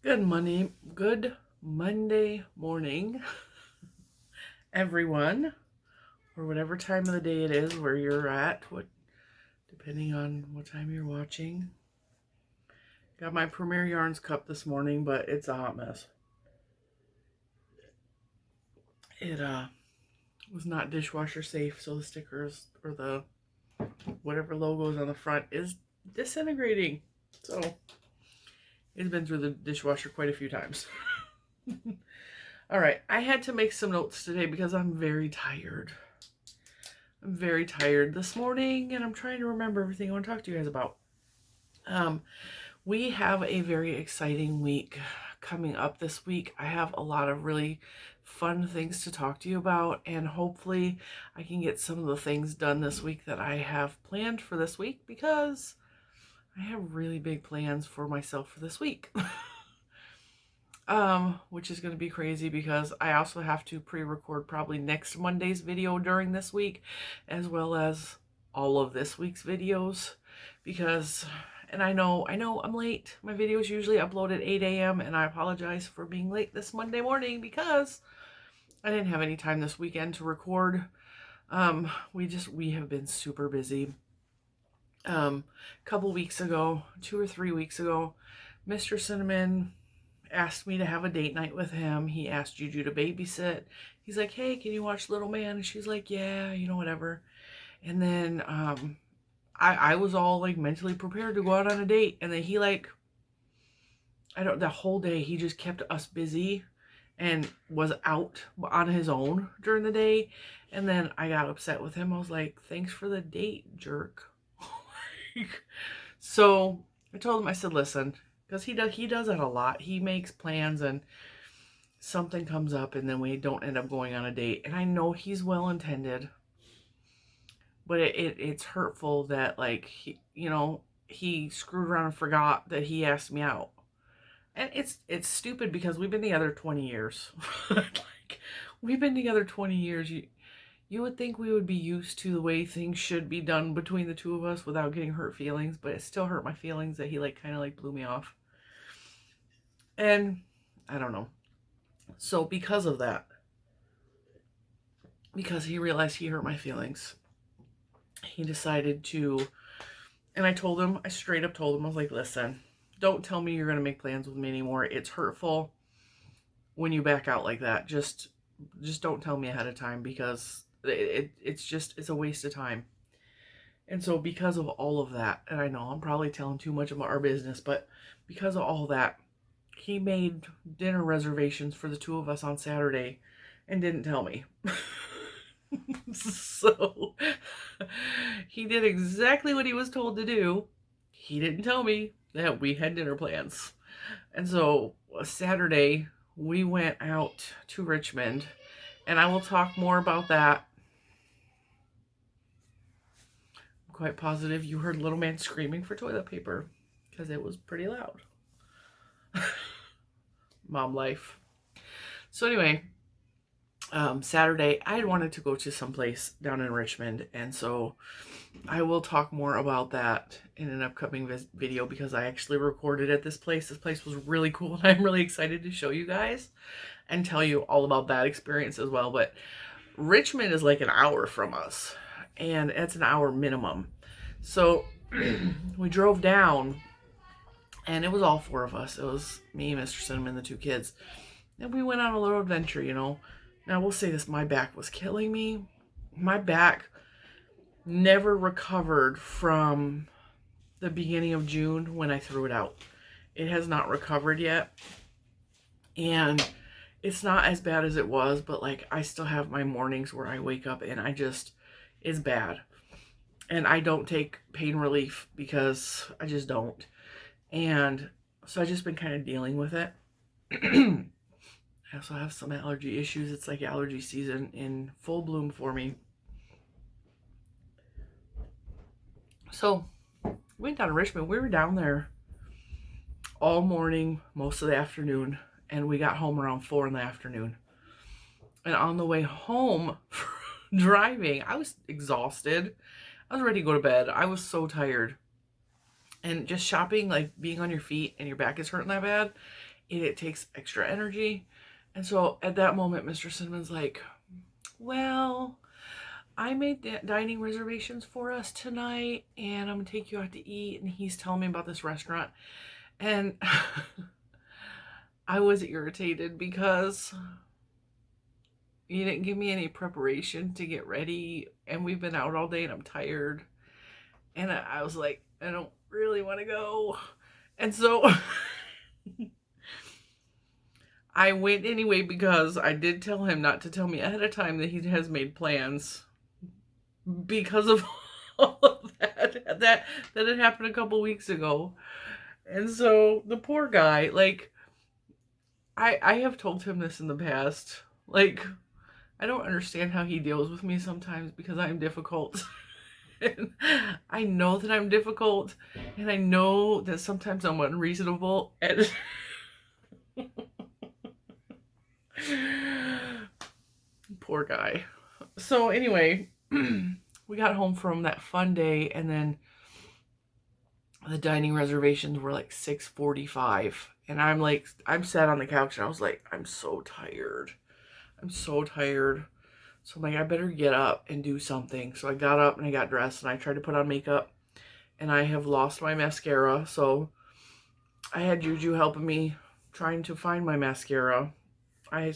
Good Monday morning, everyone, or whatever time of the day it is where you're at, depending on what time you're watching. Got my Premier Yarns cup this morning, but it's a hot mess. It was not dishwasher safe, so the stickers or the whatever logo is on the front is disintegrating. So it's been through the dishwasher quite a few times. All right, I had to make some notes today because I'm very tired. I'm very tired this morning, and I'm trying to remember everything I want to talk to you guys about. We have a very exciting week coming up this week. I have a lot of really fun things to talk to you about, and hopefully I can get some of the things done this week that I have planned for this week, because I have really big plans for myself for this week. Which is going to be crazy because I also have to pre-record probably next Monday's video during this week, as well as all of this week's videos, because, and I know I'm late. My videos usually upload at 8 a.m. and I apologize for being late this Monday morning because I didn't have any time this weekend to record. We have been super busy. Couple weeks ago, 2 or 3 weeks ago, Mr. Cinnamon asked me to have a date night with him. He asked Juju to babysit. He's like, hey, can you watch Little Man? And she's like, yeah, whatever. And then I was all like mentally prepared to go out on a date. And then he the whole day he just kept us busy and was out on his own during the day. And then I got upset with him. I was like, thanks for the date, jerk. So I told him, I said, listen, because he does that a lot. He makes plans and something comes up and then we don't end up going on a date. And I know he's well intended, but it's hurtful that he screwed around and forgot that he asked me out. And it's stupid because we've been together 20 years. We've been together 20 years. You would think we would be used to the way things should be done between the two of us without getting hurt feelings, but it still hurt my feelings that he kind of blew me off. And I don't know. So because of that, because he realized he hurt my feelings, he decided to, and I straight up told him, I was like, listen, don't tell me you're going to make plans with me anymore. It's hurtful when you back out like that. Just don't tell me ahead of time, because it's a waste of time. And so because of all of that, and I know I'm probably telling too much about our business, but because of all that, he made dinner reservations for the two of us on Saturday and didn't tell me. So he did exactly what he was told to do. He didn't tell me that we had dinner plans. And so Saturday we went out to Richmond, and I will talk more about that. I'm quite positive you heard Little Man screaming for toilet paper because it was pretty loud. Mom life. So anyway, Saturday I had wanted to go to some place down in Richmond, and so I will talk more about that in an upcoming video, because I actually recorded at this place. This place was really cool, and I'm really excited to show you guys and tell you all about that experience as well. But Richmond is like an hour from us, and it's an hour minimum. So we drove down, and it was all four of us. It was me, Mr. Cinnamon, the two kids. And we went on a little adventure, Now, we'll say this, my back was killing me. My back never recovered from the beginning of June when I threw it out. It has not recovered yet. And it's not as bad as it was, but I still have my mornings where I wake up and it's bad. And I don't take pain relief because I just don't. And so I've just been kind of dealing with it. I also have some allergy issues. It's like allergy season in full bloom for me. So we went down to Richmond. We were down there all morning, most of the afternoon, and we got home around 4 in the afternoon. And on the way home, driving, I was exhausted. I was ready to go to bed. I was so tired. And just shopping, being on your feet and your back is hurting that bad, and it takes extra energy. And so at that moment, Mr. Cinnamon's like, well, I made dining reservations for us tonight, and I'm gonna take you out to eat. And he's telling me about this restaurant, and I was irritated because you didn't give me any preparation to get ready, and we've been out all day and I'm tired. And I was like, I don't really want to go. And so I went anyway, because I did tell him not to tell me ahead of time that he has made plans, because of all of that had happened a couple weeks ago. And so the poor guy, like, I have told him this in the past, like, I don't understand how he deals with me sometimes, because I'm difficult. And I know that I'm difficult, and I know that sometimes I'm unreasonable, and poor guy. So anyway, we got home from that fun day, and then the dining reservations were like 6:45, and I'm sat on the couch, and I was like, I'm so tired. So I'm like, I better get up and do something. So I got up and I got dressed, and I tried to put on makeup, and I have lost my mascara. So I had Juju helping me trying to find my mascara. I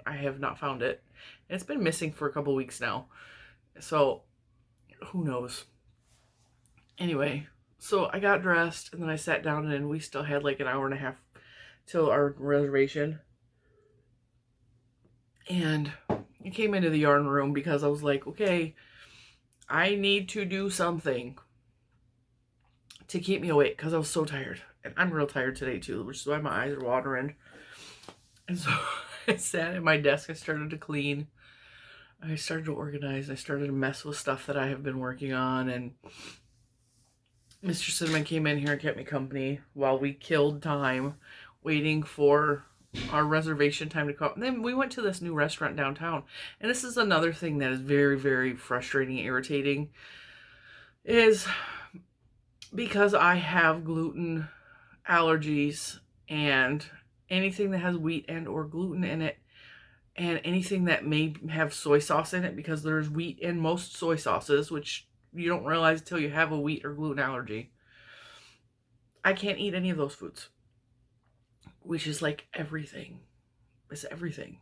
have not found it. It's been missing for a couple weeks now. So who knows? Anyway, so I got dressed, and then I sat down, and we still had like an hour and a half till our reservation. And I came into the yarn room because I was like, okay, I need to do something to keep me awake, because I was so tired. And I'm real tired today too, which is why my eyes are watering. And so I sat at my desk. I started to clean. I started to organize. I started to mess with stuff that I have been working on. And Mr. Cinnamon came in here and kept me company while we killed time waiting for our reservation time to come. And then we went to this new restaurant downtown. And this is another thing that is very, very frustrating, irritating, is because I have gluten allergies, and anything that has wheat and or gluten in it, and anything that may have soy sauce in it, because there's wheat in most soy sauces, which you don't realize until you have a wheat or gluten allergy. I can't eat any of those foods, which is like everything. It's everything.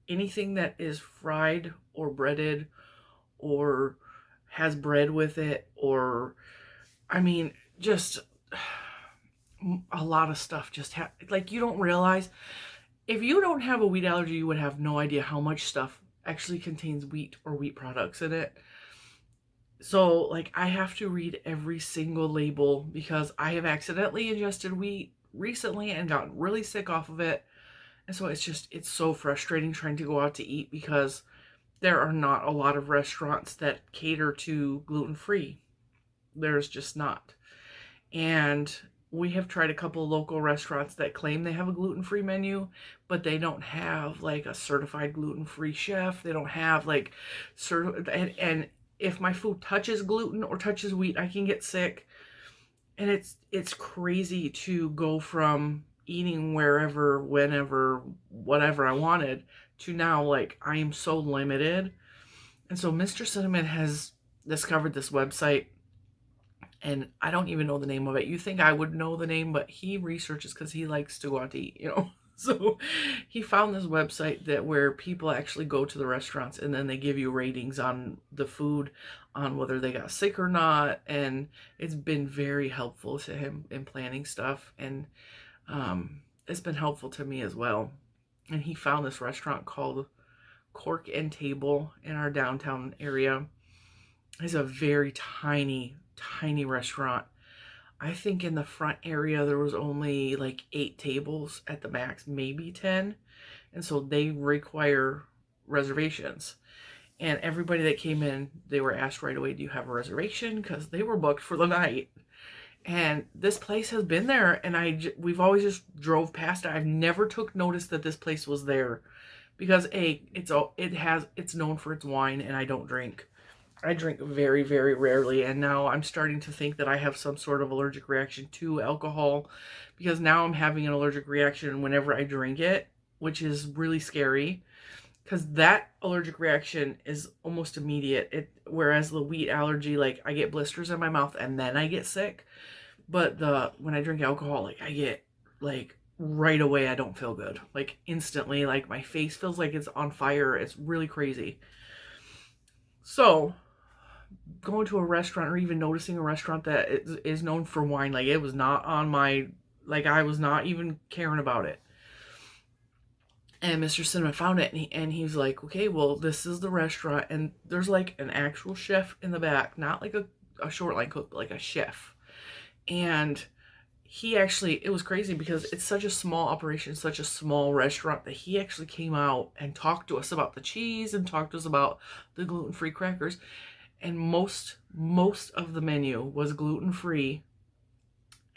Anything that is fried or breaded or has bread with it, or, I mean, just a lot of stuff just like, you don't realize. If you don't have a wheat allergy, you would have no idea how much stuff actually contains wheat or wheat products in it. So, like, I have to read every single label, because I have accidentally ingested wheat recently and gotten really sick off of it. And so it's so frustrating trying to go out to eat, because there are not a lot of restaurants that cater to gluten-free. There's just not. And we have tried a couple of local restaurants that claim they have a gluten-free menu, but they don't have like a certified gluten-free chef. They don't have like and if my food touches gluten or touches wheat, I can get sick. And it's crazy to go from eating wherever, whenever, whatever I wanted, to now, like, I am so limited. And so Mr. Cinnamon has discovered this website, and I don't even know the name of it. You think I would know the name, but he researches because he likes to go out to eat, you know. So he found this website where people actually go to the restaurants, and then they give you ratings on the food, on whether they got sick or not. And it's been very helpful to him in planning stuff, and it's been helpful to me as well. And he found this restaurant called Cork and Table in our downtown area. It's a very tiny restaurant. I think in the front area there was only like 8 tables at the max, maybe 10. And so they require reservations. And everybody that came in, they were asked right away, do you have a reservation? Because they were booked for the night. And this place has been there, and we've always just drove past it. I've never took notice that this place was there, because it's known for its wine, and I don't drink. I drink very, very rarely, and now I'm starting to think that I have some sort of allergic reaction to alcohol, because now I'm having an allergic reaction whenever I drink it, which is really scary, because that allergic reaction is almost immediate. Whereas the wheat allergy, like, I get blisters in my mouth and then I get sick, but when I drink alcohol, like, I get, like, right away, I don't feel good, like, instantly, like, my face feels like it's on fire. It's really crazy. So going to a restaurant, or even noticing a restaurant that is known for wine, like, it was not on my, like, I was not even caring about it. And Mr. Cinnamon found it, and he was like, okay, well, this is the restaurant, and there's like an actual chef in the back, not like a short line cook, but like a chef. And he actually, it was crazy because it's such a small operation, such a small restaurant, that he actually came out and talked to us about the cheese and talked to us about the gluten-free crackers. And most of the menu was gluten-free,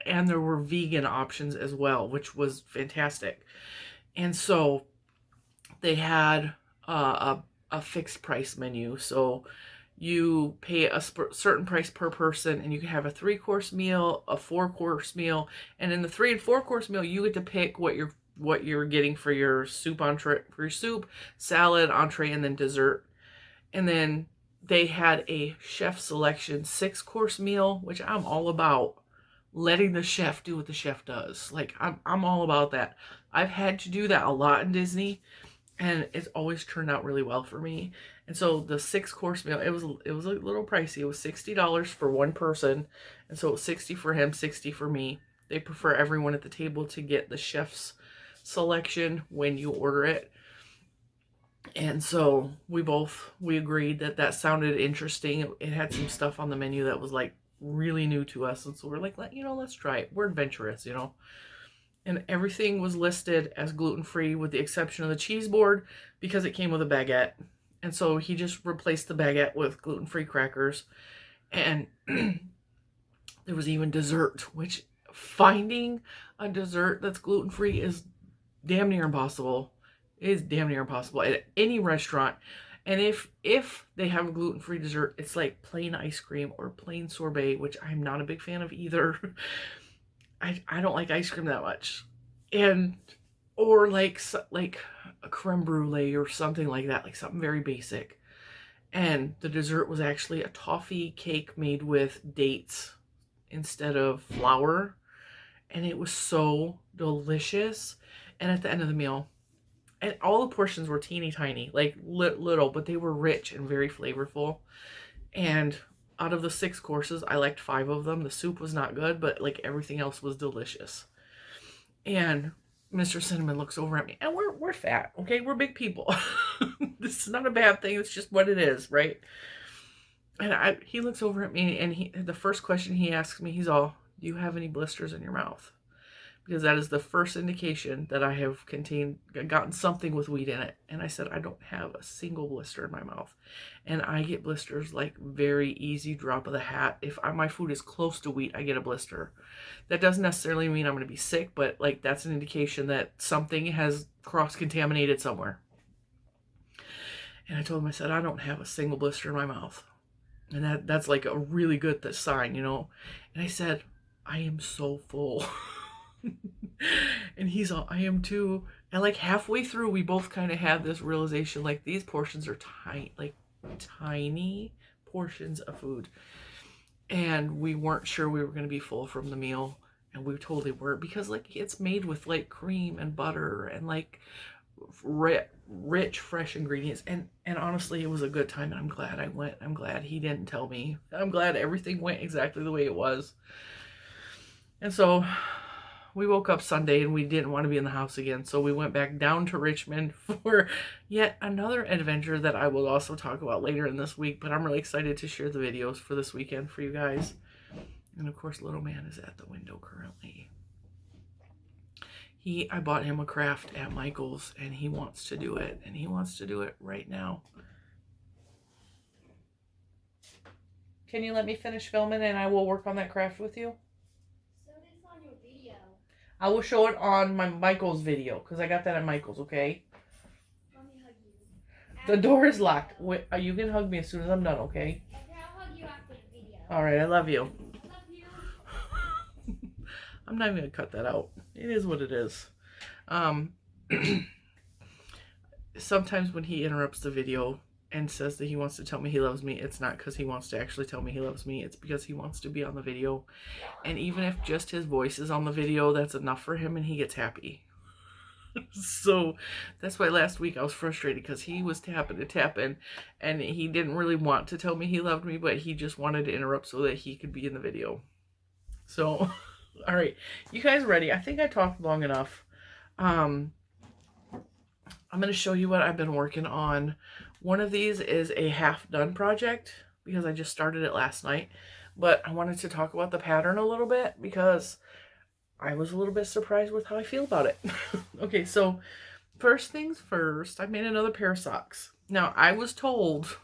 and there were vegan options as well, which was fantastic. And so they had a fixed price menu. So you pay a certain price per person, and you can have a 3-course meal, a 4-course meal, and in the 3 and 4-course meal, you get to pick what you're getting for your soup entree, for your soup, salad, entree, and then dessert. And then they had a chef selection 6-course meal, which I'm all about. Letting the chef do what the chef does. Like, I'm all about that. I've had to do that a lot in Disney, and it's always turned out really well for me. And so the 6-course meal, it was a little pricey. It was $60 for one person, and so it was $60 for him, $60 for me. They prefer everyone at the table to get the chef's selection when you order it. And so we agreed that sounded interesting. It had some stuff on the menu that was like really new to us, and so we're like, let's try it. We're adventurous, and everything was listed as gluten-free with the exception of the cheese board, because it came with a baguette. And so he just replaced the baguette with gluten-free crackers. And there was even dessert, which finding a dessert that's gluten-free is damn near impossible. It is damn near impossible at any restaurant. And if they have a gluten-free dessert, it's like plain ice cream or plain sorbet, which I'm not a big fan of either. I don't like ice cream that much. Or like a creme brulee or something like that, like something very basic. And the dessert was actually a toffee cake made with dates instead of flour. And it was so delicious. And at the end of the meal, and all the portions were teeny tiny, like little, but they were rich and very flavorful. And out of the 6 courses, I liked 5 of them. The soup was not good, but like everything else was delicious. And Mr. Cinnamon looks over at me, and we're fat, okay? We're big people. This is not a bad thing. It's just what it is, right? And he looks over at me, and the first question he asks me, he's all, do you have any blisters in your mouth? Because that is the first indication that I have gotten something with wheat in it. And I said, I don't have a single blister in my mouth. And I get blisters like very easy, drop of the hat. If my food is close to wheat, I get a blister. That doesn't necessarily mean I'm going to be sick, but like that's an indication that something has cross-contaminated somewhere. And I told him, I said, I don't have a single blister in my mouth. And that's like a really good sign, And I said, I am so full. And he's all, I am too. And like halfway through, we both kind of had this realization, like these portions are tiny portions of food. And we weren't sure we were going to be full from the meal. And we totally weren't, because like it's made with like cream and butter and like rich, fresh ingredients. And honestly, it was a good time. I'm glad I went. I'm glad he didn't tell me. I'm glad everything went exactly the way it was. And so we woke up Sunday and we didn't want to be in the house again. So we went back down to Richmond for yet another adventure that I will also talk about later in this week. But I'm really excited to share the videos for this weekend for you guys. And of course, little man is at the window currently. I bought him a craft at Michael's and he wants to do it. And he wants to do it right now. Can you let me finish filming and I will work on that craft with you? I will show it on my Michael's video, because I got that on Michael's, okay? Let me hug you. The door is locked. Wait, you can hug me as soon as I'm done, okay? Okay, I'll hug you after the video. All right, I love you. Love you. I'm not even going to cut that out. It is what it is. Sometimes when he interrupts the video and says that he wants to tell me he loves me, it's not because he wants to actually tell me he loves me. It's because he wants to be on the video. And even if just his voice is on the video, that's enough for him and he gets happy. So that's why last week I was frustrated because he was tapping and he didn't really want to tell me he loved me, but he just wanted to interrupt so that he could be in the video. So, all right, you guys ready? I think I talked long enough. I'm going to show you what I've been working on. One of these is a half done project because I just started it last night, but I wanted to talk about the pattern a little bit because I was a little bit surprised with how I feel about it. Okay, so first things first, I made another pair of socks. Now, I was told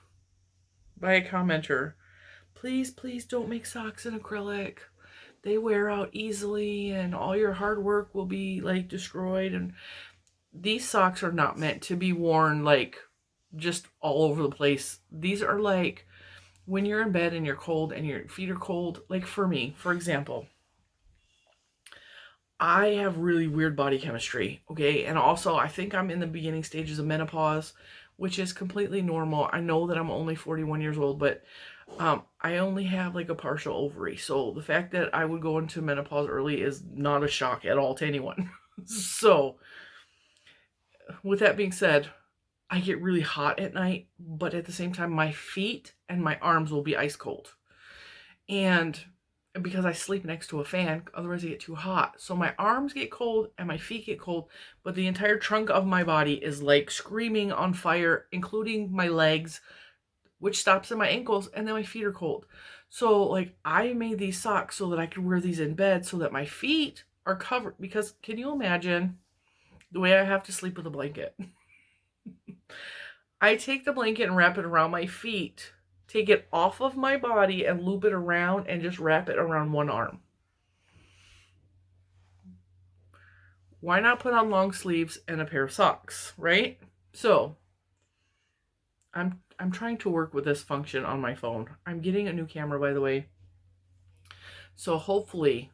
by a commenter, please don't make socks in acrylic. They wear out easily and all your hard work will be like destroyed. And these socks are not meant to be worn like just all over the place. These are like when you're in bed and you're cold and your feet are cold. Like for me, for example, I have really weird body chemistry, okay? And also, I think I'm in the beginning stages of menopause, which is completely normal. I know that I'm only 41 years old, but I only have like a partial ovary. So the fact that I would go into menopause early is not a shock at all to anyone. So with that being said, I get really hot at night, but at the same time, my feet and my arms will be ice cold. And because I sleep next to a fan, otherwise I get too hot. So my arms get cold and my feet get cold, but the entire trunk of my body is like screaming on fire, including my legs, which stops at my ankles, and then my feet are cold. So like I made these socks so that I could wear these in bed so that my feet are covered, because can you imagine the way I have to sleep with a blanket? I take the blanket and wrap it around my feet, take it off of my body and loop it around and just wrap it around one arm. Why not put on long sleeves and a pair of socks, right? So I'm trying to work with this function on my phone. I'm getting a new camera, by the way. So hopefully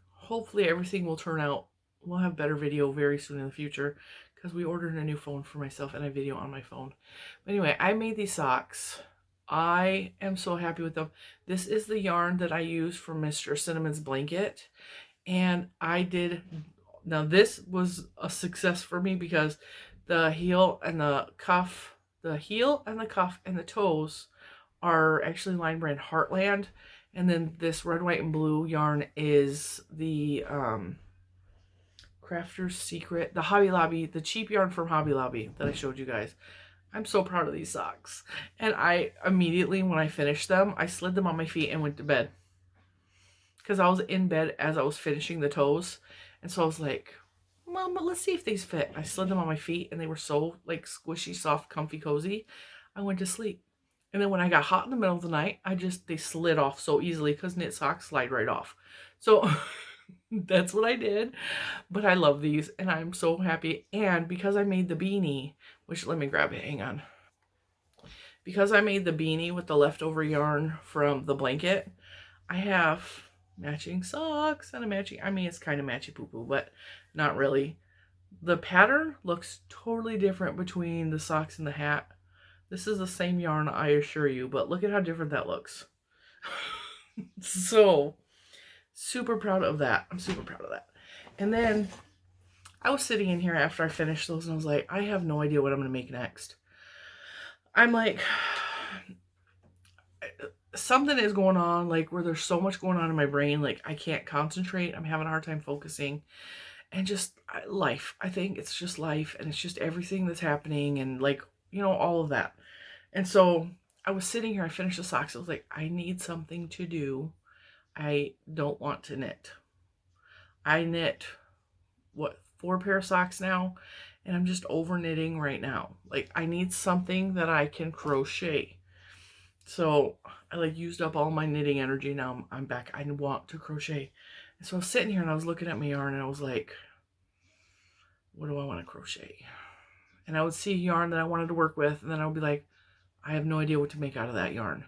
everything will turn out. We'll have better video very soon in the future because we ordered a new phone for myself and I video on my phone. But anyway, I made these socks. I am so happy with them. This is the yarn that I used for Mr. Cinnamon's blanket. And now this was a success for me because the heel and the cuff and the toes are actually line brand Heartland. And then this red, white, and blue yarn is the Crafter's Secret, the Hobby Lobby, the cheap yarn from Hobby Lobby that I showed you guys. I'm so proud of these socks. And I immediately, when I finished them, I slid them on my feet and went to bed. Because I was in bed as I was finishing the toes. And so I was like, Mom, let's see if these fit. I slid them on my feet and they were so like squishy, soft, comfy, cozy. I went to sleep. And then when I got hot in the middle of the night, they slid off so easily because knit socks slide right off. So that's what I did. But I love these and I'm so happy. And because I made the beanie, which let me grab it, hang on. Because I made the beanie with the leftover yarn from the blanket, I have matching socks and a matching, I mean, it's kind of matchy poo-poo, but not really. The pattern looks totally different between the socks and the hat. This is the same yarn, I assure you, but look at how different that looks. So, super proud of that. I'm super proud of that. And then I was sitting in here after I finished those and I was like, I have no idea what I'm going to make next. I'm like, something is going on, like where there's so much going on in my brain, like I can't concentrate. I'm having a hard time focusing. And just life. I think it's just life and it's just everything that's happening and like, you know, all of that. And so I was sitting here, I finished the socks. I was like, I need something to do. I don't want to knit. I knit, 4 pair of socks now, and I'm just over knitting right now. Like, I need something that I can crochet. So I like used up all my knitting energy. Now I'm back. I want to crochet. And so I was sitting here and I was looking at my yarn and I was like, what do I want to crochet? And I would see yarn that I wanted to work with, and then I would be like, I have no idea what to make out of that yarn.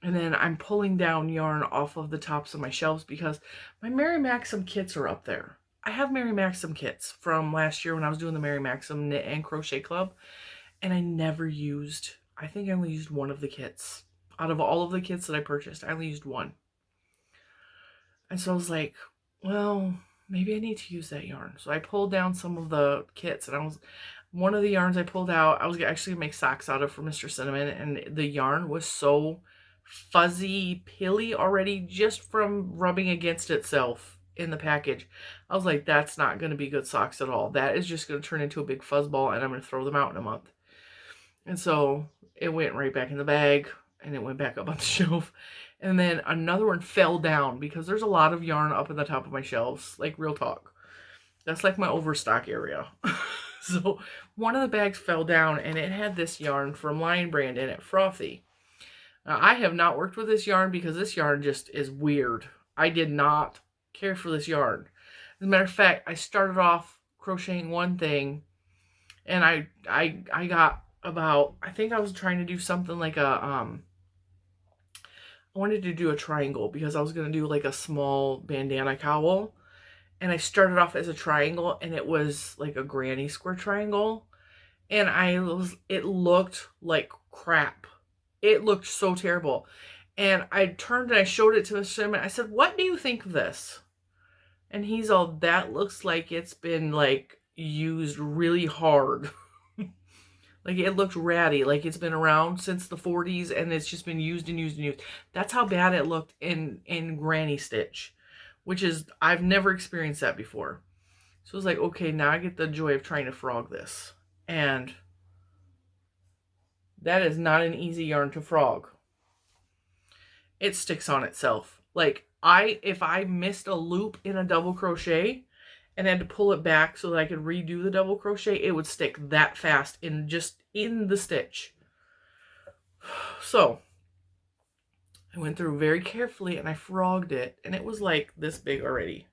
And then I'm pulling down yarn off of the tops of my shelves because my Mary Maxim kits are up there. I have Mary Maxim kits from last year when I was doing the Mary Maxim Knit and Crochet Club. And I never used, I think I only used one of the kits. Out of all of the kits that I purchased, I only used one. And so I was like, well, maybe I need to use that yarn. So I pulled down some of the kits, and one of the yarns I pulled out, I was actually gonna make socks out of for Mr. Cinnamon, and the yarn was so fuzzy, pilly already just from rubbing against itself in the package. I was like, that's not gonna be good socks at all. That is just gonna turn into a big fuzz ball, and I'm gonna throw them out in a month. And so it went right back in the bag, and it went back up on the shelf. And then another one fell down because there's a lot of yarn up at the top of my shelves, like real talk. That's like my overstock area. So one of the bags fell down, and it had this yarn from Lion Brand in it, Frothy. Now, I have not worked with this yarn because this yarn just is weird. I did not care for this yarn. As a matter of fact, I started off crocheting one thing, and I got about, I think I was trying to do something like I wanted to do a triangle because I was going to do like a small bandana cowl. And I started off as a triangle, and it was like a granny square triangle. And it looked like crap. It looked so terrible. And I turned and I showed it to Mr. Cinnamon. I said, what do you think of this? And he's all, that looks like it's been like used really hard. Like it looked ratty, like it's been around since the 40s and it's just been used and used and used. That's how bad it looked in Granny Stitch, which is, I've never experienced that before. So I was like, okay, now I get the joy of trying to frog this. And that is not an easy yarn to frog. It sticks on itself. Like if I missed a loop in a double crochet and had to pull it back so that I could redo the double crochet, it would stick that fast in the stitch. So I went through very carefully and I frogged it, and it was like this big already.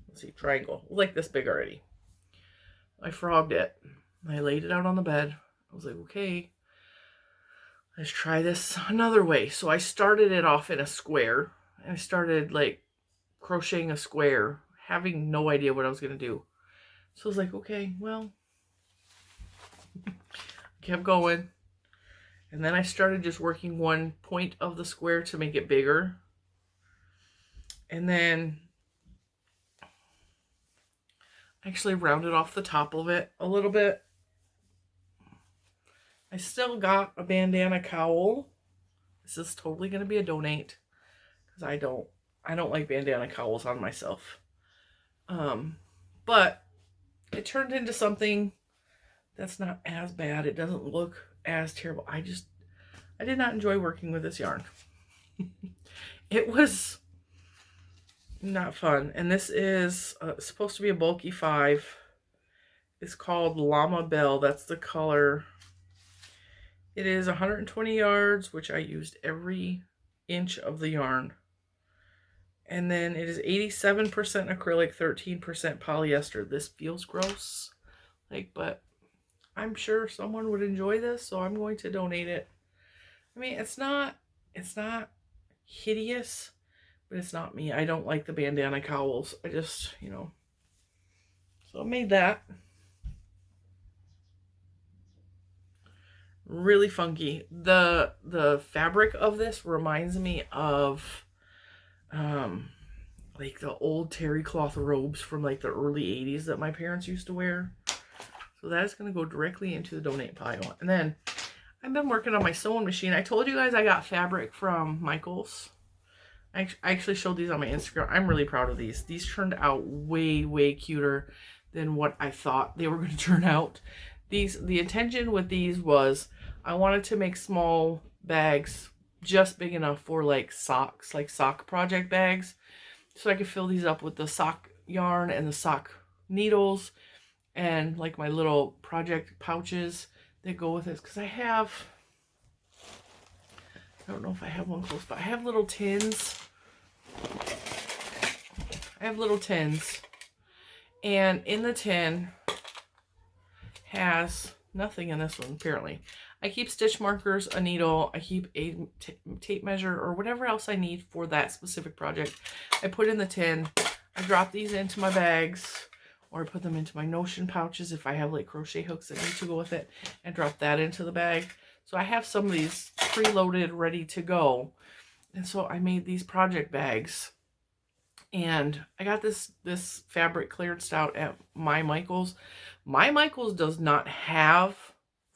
Let's see, triangle, like this big already. I frogged it. I laid it out on the bed. I was like, okay, let's try this another way. So I started it off in a square, and I started like crocheting a square, having no idea what I was going to do. So I was like, okay, well, kept going. And then I started just working one point of the square to make it bigger. And then I actually rounded off the top of it a little bit. I still got a bandana cowl. This is totally going to be a donate because I don't like bandana cowls on myself. But it turned into something that's not as bad. It doesn't look as terrible. I did not enjoy working with this yarn. It was not fun. And this is supposed to be a bulky 5. It's called Llama Bell. That's the color. It is 120 yards, which I used every inch of the yarn. And then it is 87% acrylic, 13% polyester. This feels gross, but I'm sure someone would enjoy this, so I'm going to donate it. I mean, it's not hideous, but it's not me. I don't like the bandana cowls. I just, so I made that. Really funky. The fabric of this reminds me of like the old terry cloth robes from like the early 80s that my parents used to wear. So that is going to go directly into the donate pile. And then I've been working on my sewing machine. I told you guys I got fabric from Michael's. I actually showed these on my Instagram. I'm really proud of these. These turned out way, way cuter than what I thought they were going to turn out. The intention with these was I wanted to make small bags just big enough for like socks, like sock project bags. So I could fill these up with the sock yarn and the sock needles and like my little project pouches that go with this. Because I don't know if I have one close, but I have little tins. And in the tin has nothing in this one, apparently. I keep stitch markers, a needle, I keep a tape measure or whatever else I need for that specific project. I put in the tin. I drop these into my bags, or I put them into my Notion pouches if I have like crochet hooks that need to go with it, and drop that into the bag. So I have some of these preloaded, ready to go. And so I made these project bags. And I got this fabric clearance out at My Michael's. My Michael's does not have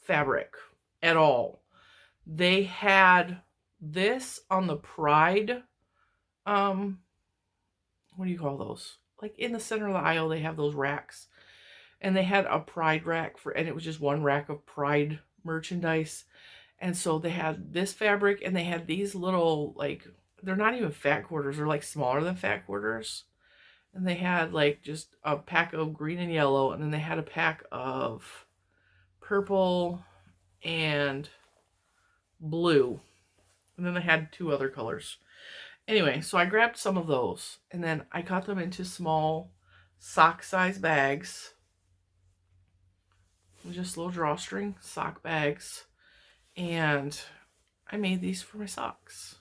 fabric at all. They had this on the Pride, what do you call those? Like in the center of the aisle, they have those racks. And they had a Pride rack and it was just one rack of Pride merchandise. And so they had this fabric and they had these little, like, they're not even fat quarters. They're like smaller than fat quarters. And they had like just a pack of green and yellow. And then they had a pack of purple and blue. And then they had 2 other colors. Anyway, so I grabbed some of those. And then I cut them into small sock size bags. Just little drawstring sock bags. And I made these for my socks.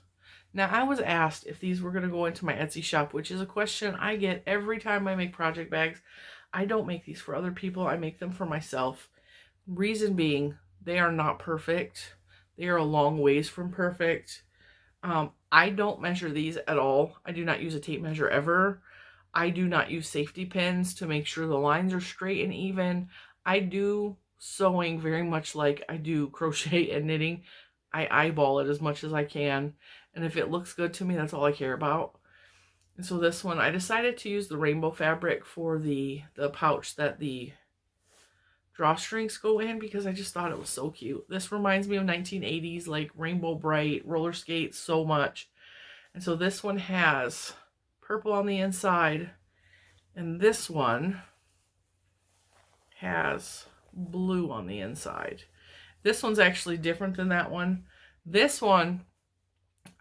Now, I was asked if these were going to go into my Etsy shop, which is a question I get every time I make project bags. I don't make these for other people. I make them for myself. Reason being, they are not perfect. They are a long ways from perfect. I don't measure these at all. I do not use a tape measure ever. I do not use safety pins to make sure the lines are straight and even. I do sewing very much like I do crochet and knitting. I eyeball it as much as I can. And if it looks good to me, that's all I care about. And so this one, I decided to use the rainbow fabric for the pouch that the drawstrings go in because I just thought it was so cute. This reminds me of 1980s, like Rainbow Bright, roller skates so much. And so this one has purple on the inside. And this one has blue on the inside. This one's actually different than that one. This one,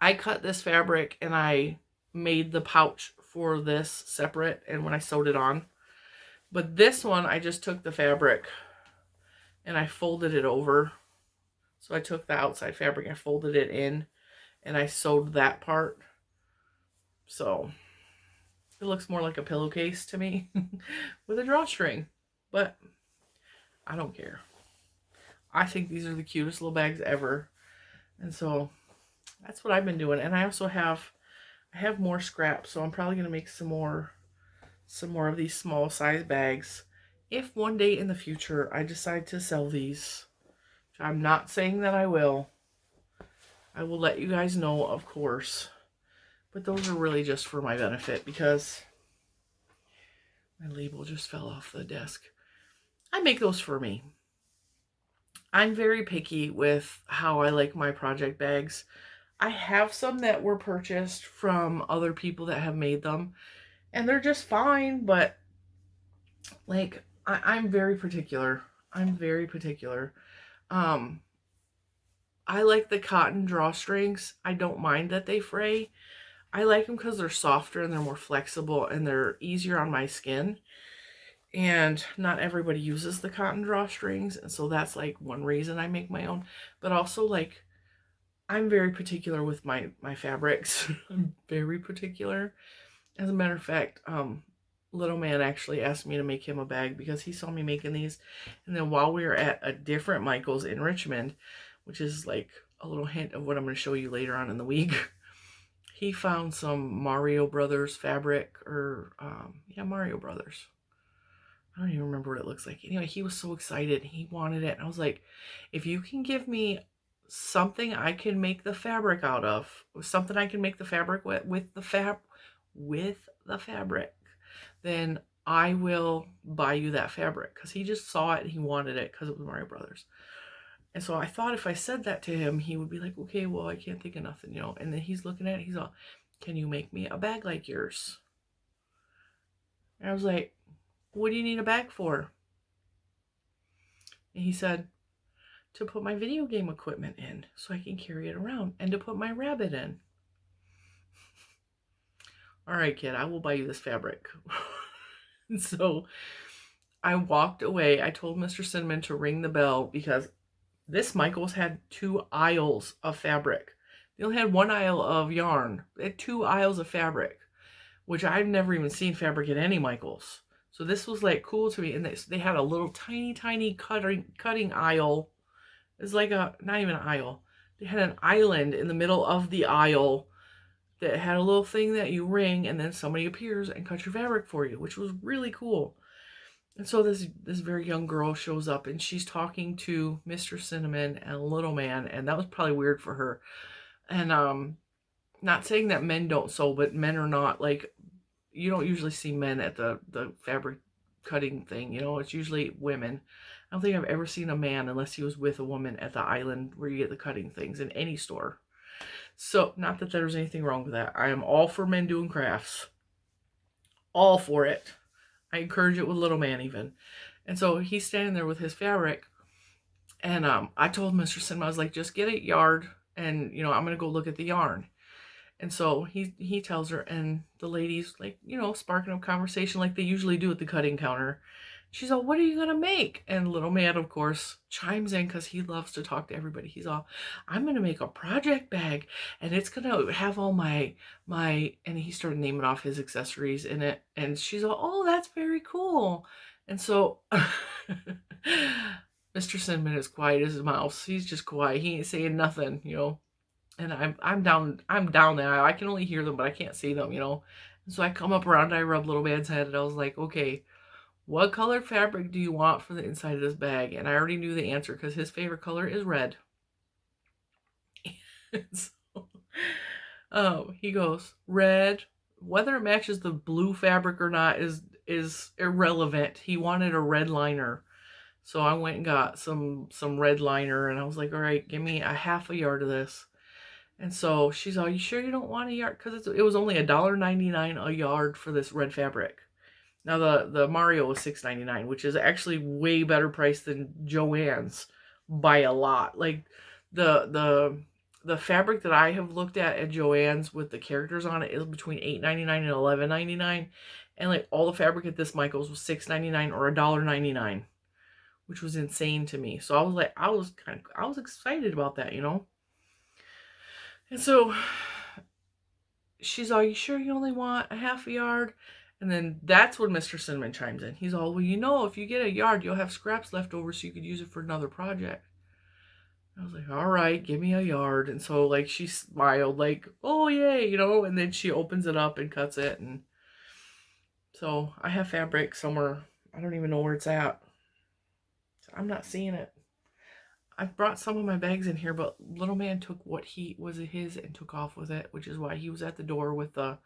I cut this fabric and I made the pouch for this separate and when I sewed it on. But this one, I just took the fabric and I folded it over. So I took the outside fabric, I folded it in, and I sewed that part. So it looks more like a pillowcase to me with a drawstring. But I don't care. I think these are the cutest little bags ever. And so that's what I've been doing. And I also have more scraps, so I'm probably going to make some more of these small size bags if one day in the future I decide to sell these. I'm not saying that I will. I will let you guys know, of course. But those are really just for my benefit because my label just fell off the desk. I make those for me. I'm very picky with how I like my project bags. I have some that were purchased from other people that have made them, and they're just fine, but like I'm very particular. I'm very particular. I like the cotton drawstrings. I don't mind that they fray. I like them because they're softer and they're more flexible and they're easier on my skin. And not everybody uses the cotton drawstrings, and so that's like one reason I make my own. But also, like, I'm very particular with my fabrics. I'm very particular. As a matter of fact, little man actually asked me to make him a bag because he saw me making these. And then while we were at a different Michael's in Richmond, which is like a little hint of what I'm going to show you later on in the week, he found some Mario Brothers fabric, or yeah, Mario Brothers. I don't even remember what it looks like. Anyway, he was so excited. He wanted it. And I was like, if you can give me something I can make the fabric out of, something I can make the fabric with the fabric, then I will buy you that fabric. Because he just saw it and he wanted it because it was Mario Brothers. And so I thought if I said that to him, he would be like, okay, well, I can't think of nothing, you know. And then he's looking at it. He's all, can you make me a bag like yours? And I was like, what do you need a bag for? And he said, to put my video game equipment in so I can carry it around and to put my rabbit in. All right, kid, I will buy you this fabric. And so I walked away. I told Mr. Cinnamon to ring the bell because This Michaels had 2 aisles of fabric. They only had 1 aisle of yarn. They had 2 aisles of fabric, which I've never even seen fabric at any Michaels. So this was like cool to me. And they had a little tiny cutting aisle. It's like a, not even an aisle. They had an island in the middle of the aisle that had a little thing that you ring, and then somebody appears and cuts your fabric for you, which was really cool. And so this very young girl shows up, and she's talking to Mr. Cinnamon and Little Man, and that was probably weird for her. And not saying that men don't sew, but men are not like, you don't usually see men at the fabric cutting thing, you know, it's usually women. I don't think I've ever seen a man unless he was with a woman at the island where you get the cutting things in any store. So, not that there's anything wrong with that. I am all for men doing crafts. All for it. I encourage it with Little Man even. And so he's standing there with his fabric. And I told Mr. Cinnamon, I was like, just get a yard and, you know, I'm going to go look at the yarn. And so he tells her, and the lady's like, you know, sparking up conversation like they usually do at the cutting counter. She's all, what are you going to make? And Little Man, of course, chimes in because he loves to talk to everybody. He's all, I'm going to make a project bag, and it's going to have all my, and he started naming off his accessories in it. And she's all, oh, that's very cool. And so Mr. Cinnamon is quiet as a mouse. He's just quiet. He ain't saying nothing, you know. And I'm down there. I can only hear them, but I can't see them, you know. And so I come up around, I rub Little Man's head, and I was like, okay, what colored fabric do you want for the inside of this bag? And I already knew the answer because his favorite color is red. So, he goes, red. Whether it matches the blue fabric or not is irrelevant. He wanted a red liner. So I went and got some red liner, and I was like, all right, give me a half a yard of this. And so she's all, you sure you don't want a yard? Because it was only $1.99 a yard for this red fabric. Now the Mario was $6.99, which is actually way better price than Joann's by a lot. Like the fabric that I have looked at Joann's with the characters on it is between $8.99 and $11.99, and like all the fabric at this Michaels was $6.99 or $1.99, which was insane to me. So I was like, I was excited about that, you know. And so she's all, you sure you only want a half a yard? And then that's when Mr. Cinnamon chimes in. He's all, well, you know, if you get a yard, you'll have scraps left over so you could use it for another project. I was like, all right, give me a yard. And so, like, she smiled, like, oh, yay, you know, and then she opens it up and cuts it. And so I have fabric somewhere. I don't even know where it's at. I'm not seeing it. I've brought some of my bags in here, but Little Man took what was his and took off with it, which is why he was at the door with the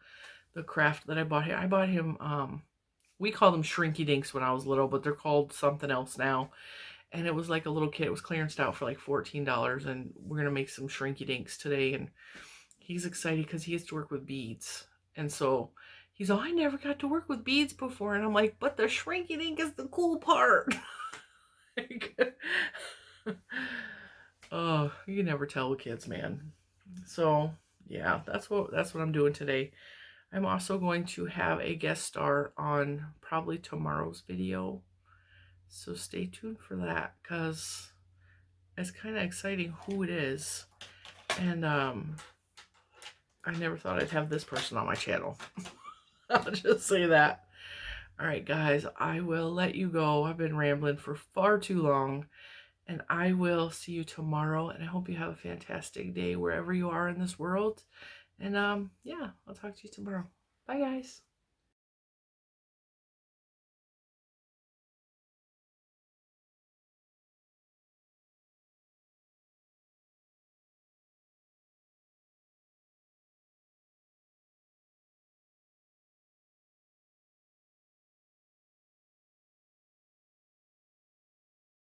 craft that I bought him. I bought him, we called them Shrinky Dinks when I was little, but they're called something else now. And it was like a little kit. It was clearanced out for like $14, and we're going to make some Shrinky Dinks today. And he's excited because he has to work with beads. And so he's all, I never got to work with beads before. And I'm like, but the Shrinky Dink is the cool part. Oh, you can never tell with kids, man. So yeah, that's what I'm doing today. I'm also going to have a guest star on probably tomorrow's video, so stay tuned for that because it's kind of exciting who it is. And I never thought I'd have this person on my channel. I'll just say that. All right, guys, I will let you go. I've been rambling for far too long. And I will see you tomorrow. And I hope you have a fantastic day wherever you are in this world. And yeah, I'll talk to you tomorrow. Bye, guys.